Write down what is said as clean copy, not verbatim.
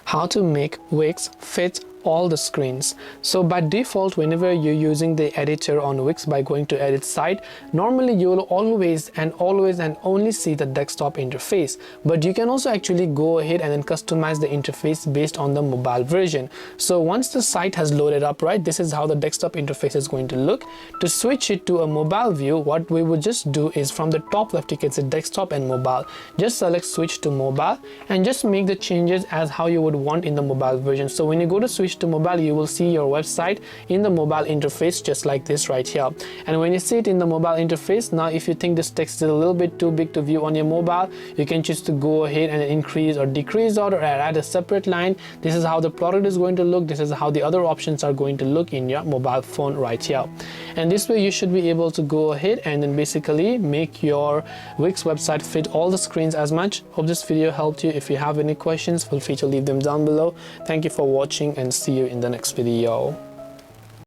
how to make Wix fit all the screens. So by default, whenever you're using the editor on Wix by going to edit site, normally you will always and only see the desktop interface, but you can also actually go ahead and then customize the interface based on the mobile version. So once the site has loaded up, right, this is how the desktop interface is going to look. To switch it to a mobile view, what we would just do is from the top left you can see desktop and mobile, just select switch to mobile and just make the changes as how you would want in the mobile version. So when you go to switch to mobile, you will see your website in the mobile interface just like this right here. And when you see it in the mobile interface, now if you think this text is a little bit too big to view on your mobile, you can choose to go ahead and increase or decrease or add a separate line. This is how the product is going to look. This is how the other options are going to look in your mobile phone right here. And this way you should be able to go ahead and then basically make your Wix website fit all the screens as much. Hope this video helped you. If you have any questions, feel free to leave them down below. Thank you for watching and see you in the next video.